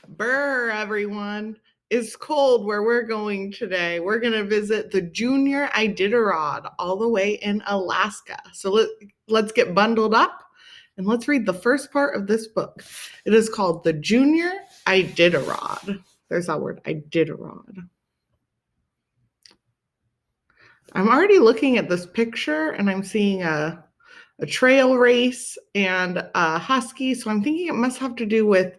Brr, everyone. It's cold where we're going today. We're going to visit the Jr Iditarod all the way in Alaska. So let's get bundled up and let's read the first part of this book. It is called the Jr Iditarod. There's that word, Iditarod. I'm already looking at this picture and I'm seeing a trail race and a husky. So I'm thinking it must have to do with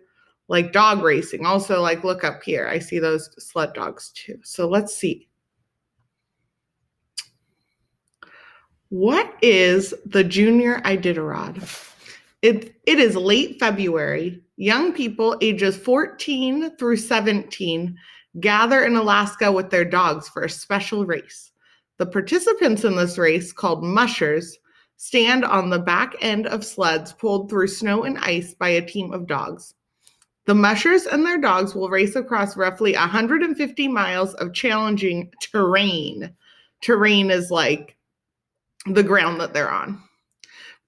like dog racing. Also, like look up here. I see those sled dogs too. So let's see. What is the Jr Iditarod? It is late February. Young people ages 14 through 17 gather in Alaska with their dogs for a special race. The participants in this race, called mushers, stand on the back end of sleds pulled through snow and ice by a team of dogs. The mushers and their dogs will race across roughly 150 miles of challenging terrain. Terrain is like the ground that they're on.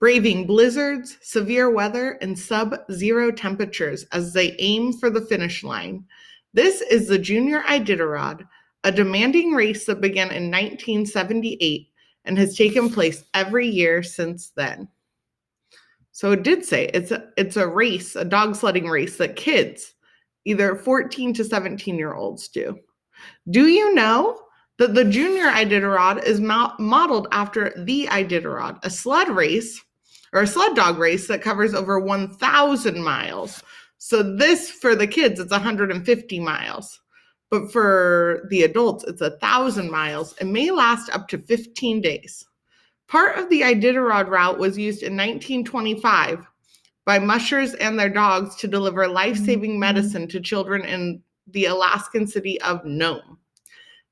Braving blizzards, severe weather, and sub-zero temperatures as they aim for the finish line. This is the Jr Iditarod, a demanding race that began in 1978 and has taken place every year since then. So it did say it's a race, a dog sledding race that kids, either 14 to 17-year-olds do. Do you know that the Jr Iditarod is modeled after the Iditarod, a sled race or a sled dog race that covers over 1,000 miles. So this, for the kids, it's 150 miles. But for the adults, it's 1,000 miles and may last up to 15 days. Part of the Iditarod route was used in 1925 by mushers and their dogs to deliver life-saving medicine to children in the Alaskan city of Nome.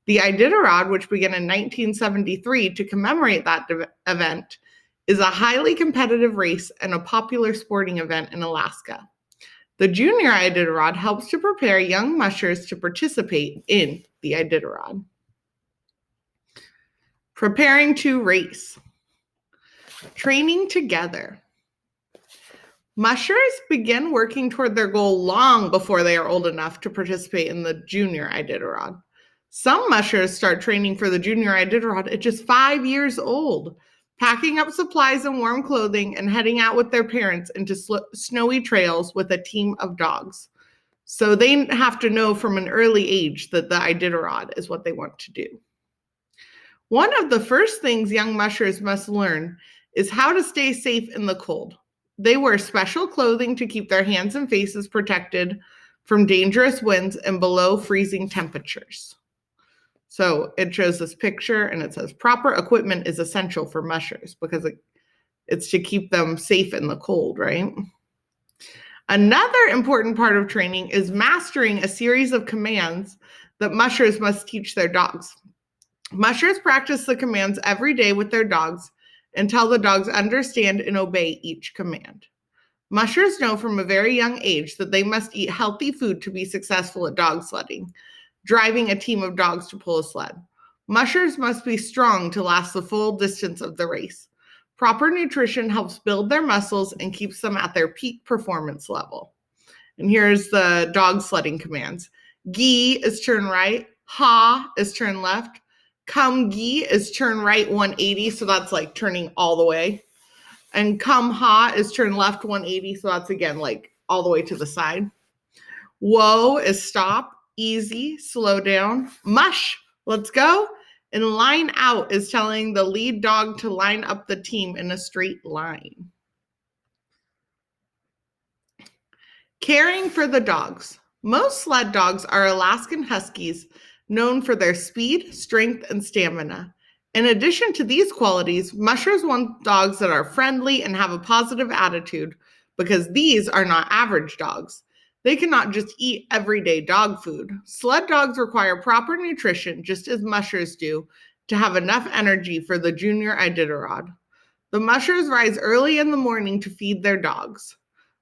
The Iditarod, which began in 1973 to commemorate that event, is a highly competitive race and a popular sporting event in Alaska. The Jr Iditarod helps to prepare young mushers to participate in the Iditarod. Preparing to race. Training together. Mushers begin working toward their goal long before they are old enough to participate in the Jr Iditarod. Some mushers start training for the Jr Iditarod at just 5 years old, packing up supplies and warm clothing and heading out with their parents into snowy trails with a team of dogs. So they have to know from an early age that the Iditarod is what they want to do. One of the first things young mushers must learn is how to stay safe in the cold. They wear special clothing to keep their hands and faces protected from dangerous winds and below freezing temperatures. So it shows this picture and it says proper equipment is essential for mushers because it's to keep them safe in the cold, right? Another important part of training is mastering a series of commands that mushers must teach their dogs. Mushers practice the commands every day with their dogs until the dogs understand and obey each command. Mushers know from a very young age that they must eat healthy food to be successful at dog sledding, driving a team of dogs to pull a sled. Mushers must be strong to last the full distance of the race. Proper nutrition helps build their muscles and keeps them at their peak performance level. And here's the dog sledding commands. Gee is turn right. Ha is turn left. Come gee is turn right 180, so that's like turning all the way. And come ha is turn left 180, so that's again like all the way to the side. Whoa is stop. Easy, slow down. Mush, let's go. And line out is telling the lead dog to line up the team in a straight line. Caring for the dogs. Most sled dogs are Alaskan Huskies, known for their speed, strength, and stamina. In addition to these qualities, mushers want dogs that are friendly and have a positive attitude because these are not average dogs. They cannot just eat everyday dog food. Sled dogs require proper nutrition, just as mushers do, to have enough energy for the Jr Iditarod. The mushers rise early in the morning to feed their dogs.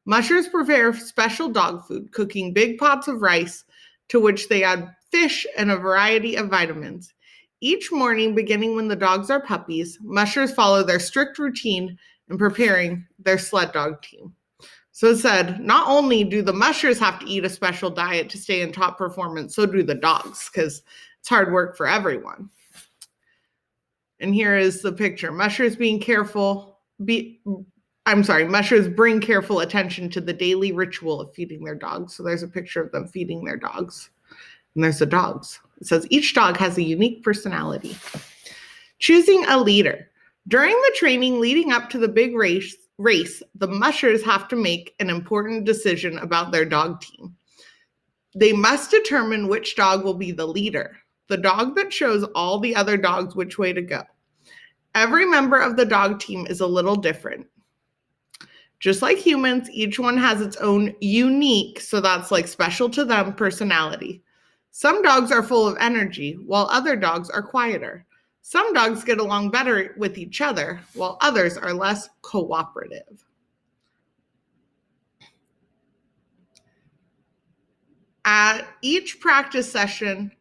Mushers prepare special dog food, cooking big pots of rice to which they add fish and a variety of vitamins. Each morning, beginning when the dogs are puppies, mushers follow their strict routine in preparing their sled dog team. So it said, not only do the mushers have to eat a special diet to stay in top performance, so do the dogs, because it's hard work for everyone. And here is the picture. Mushers bring careful attention to the daily ritual of feeding their dogs. So there's a picture of them feeding their dogs. And there's the dogs. It says each dog has a unique personality. Choosing a leader. During the training leading up to the big race, the mushers have to make an important decision about their dog team. They must determine which dog will be the leader, the dog that shows all the other dogs which way to go. Every member of the dog team is a little different. Just like humans, each one has its own unique, so that's like special to them, personality. Some dogs are full of energy, while other dogs are quieter. Some dogs get along better with each other, while others are less cooperative. At each practice session,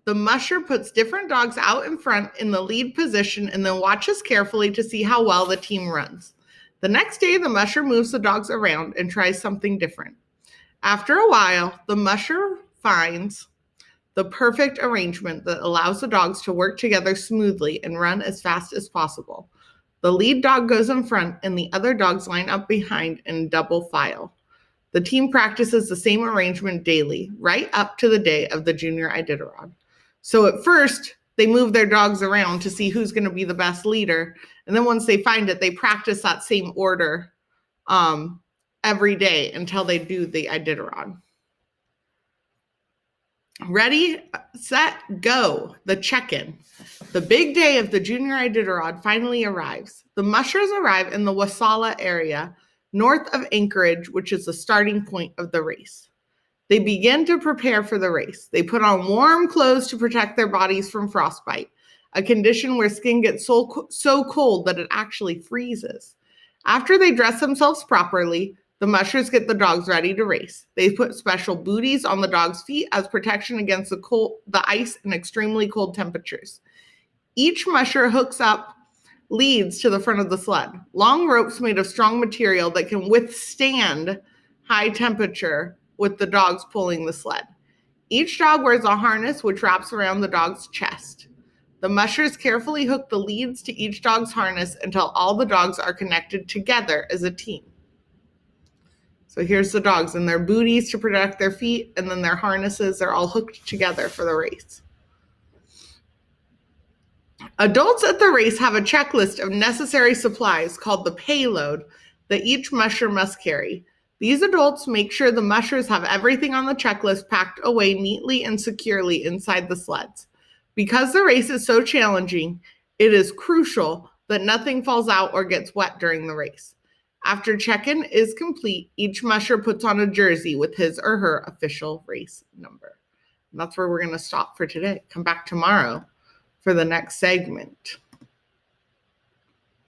the musher puts different dogs out in front in the lead position and then watches carefully to see how well the team runs. The next day, the musher moves the dogs around and tries something different. After a while, the musher finds the perfect arrangement that allows the dogs to work together smoothly and run as fast as possible. The lead dog goes in front and the other dogs line up behind in double file. The team practices the same arrangement daily, right up to the day of the Jr Iditarod. So at first, they move their dogs around to see who's going to be the best leader. And then once they find it, they practice that same order every day until they do the Iditarod. Ready, set, go, the check-in. The big day of the Jr Iditarod finally arrives. The mushers arrive in the Wasala area, north of Anchorage, which is the starting point of the race. They begin to prepare for the race. They put on warm clothes to protect their bodies from frostbite, a condition where skin gets so cold that it actually freezes. After they dress themselves properly, the mushers get the dogs ready to race. They put special booties on the dogs' feet as protection against the ice and extremely cold temperatures. Each musher hooks up leads to the front of the sled, long ropes made of strong material that can withstand high temperature with the dogs pulling the sled. Each dog wears a harness which wraps around the dog's chest. The mushers carefully hook the leads to each dog's harness until all the dogs are connected together as a team. So here's the dogs and their booties to protect their feet, and then their harnesses are all hooked together for the race. Adults at the race have a checklist of necessary supplies called the payload that each musher must carry. These adults make sure the mushers have everything on the checklist packed away neatly and securely inside the sleds. Because the race is so challenging, it is crucial that nothing falls out or gets wet during the race. After check-in is complete, each musher puts on a jersey with his or her official race number. And that's where we're going to stop for today. Come back tomorrow for the next segment.